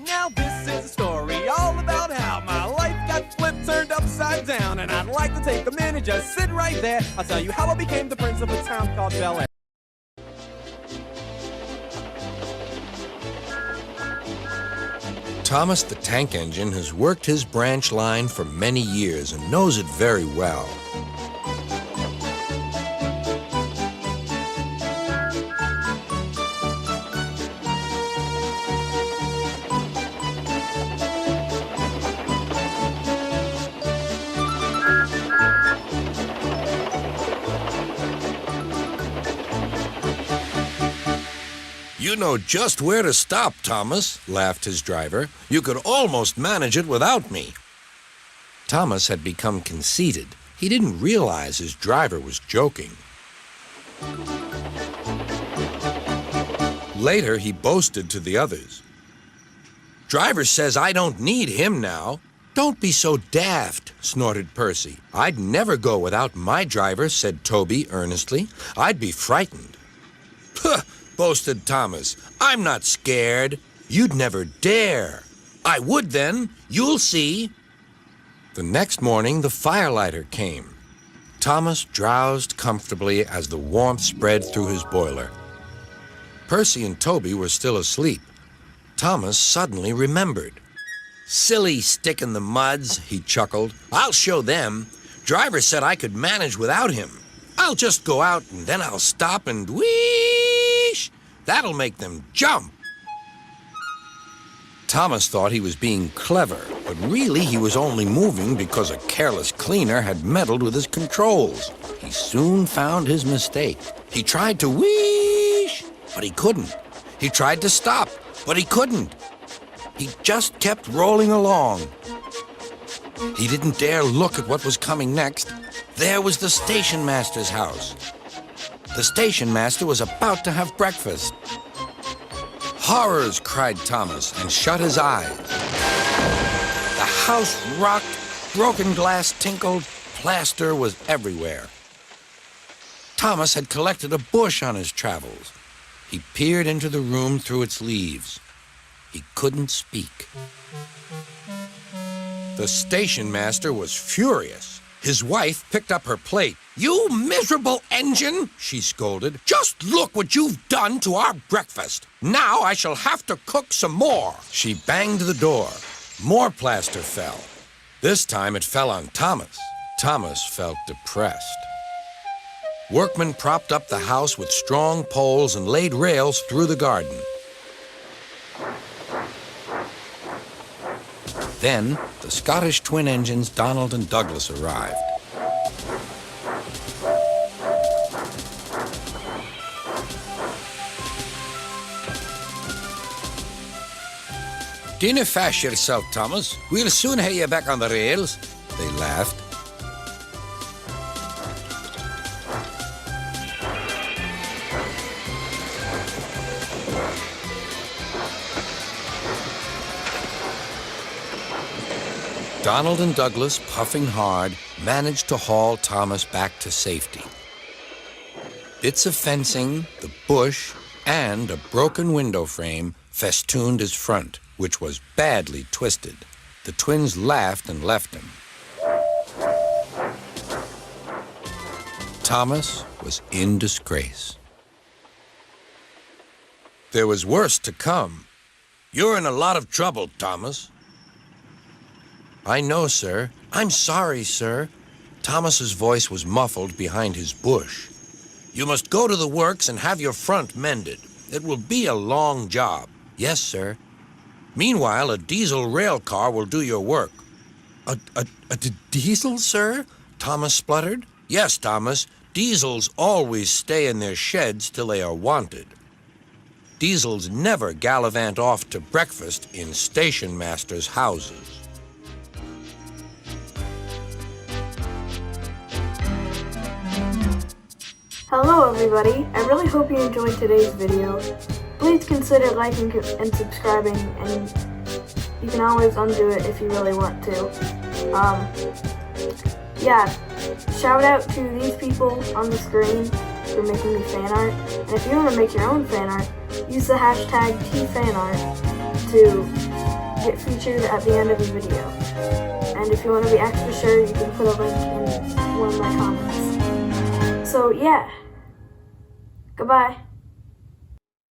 Now this is a story all about how my life got flipped, turned upside down, and I'd like to take a minute, just sit right there. I'll tell you how I became the prince of a town called Bel Air. Thomas the Tank Engine has worked his branch line for many years and knows it very well. You know just where to stop, Thomas, laughed his driver. You could almost manage it without me. Thomas had become conceited. He didn't realize his driver was joking. Later, he boasted to the others. Driver says I don't need him now. Don't be so daft, snorted Percy. I'd never go without my driver, said Toby earnestly. I'd be frightened. Puh! Boasted Thomas. I'm not scared. You'd never dare. I would then. You'll see. The next morning, the firelighter came. Thomas drowsed comfortably as the warmth spread through his boiler. Percy and Toby were still asleep. Thomas suddenly remembered. Silly stick in the muds, he chuckled. I'll show them. Driver said I could manage without him. I'll just go out and then I'll stop and whoosh! That'll make them jump. Thomas thought he was being clever, but really he was only moving because a careless cleaner had meddled with his controls. He soon found his mistake. He tried to whoosh, but he couldn't. He tried to stop, but he couldn't. He just kept rolling along. He didn't dare look at what was coming next. There was the station master's house. The station master was about to have breakfast. Horrors, cried Thomas, and shut his eyes. The house rocked, broken glass tinkled, plaster was everywhere. Thomas had collected a bush on his travels. He peered into the room through its leaves. He couldn't speak. The station master was furious. His wife picked up her plate. You miserable engine, she scolded. Just look what you've done to our breakfast. Now I shall have to cook some more. She banged the door. More plaster fell. This time it fell on Thomas. Thomas felt depressed. Workmen propped up the house with strong poles and laid rails through the garden. Then, the Scottish twin engines Donald and Douglas arrived. Dinna fash yourself, Thomas. We'll soon have you back on the rails, they laughed. Donald and Douglas, puffing hard, managed to haul Thomas back to safety. Bits of fencing, the bush, and a broken window frame festooned his front, which was badly twisted. The twins laughed and left him. Thomas was in disgrace. There was worse to come. You're in a lot of trouble, Thomas. I know, sir. I'm sorry, sir. Thomas's voice was muffled behind his bush. You must go to the works and have your front mended. It will be a long job. Yes, sir. Meanwhile, a diesel rail car will do your work. A diesel, sir? Thomas spluttered. Yes, Thomas. Diesels always stay in their sheds till they are wanted. Diesels never gallivant off to breakfast in station masters' houses. Hello everybody, I really hope you enjoyed today's video. Please consider liking and subscribing, and you can always undo it if you really want to. Yeah, shout out to these people on the screen for making me fan art. And if you want to make your own fan art, use the hashtag #TFanart to get featured at the end of the video. And if you want to be extra sure, you can put a link in one of my comments. So yeah, goodbye.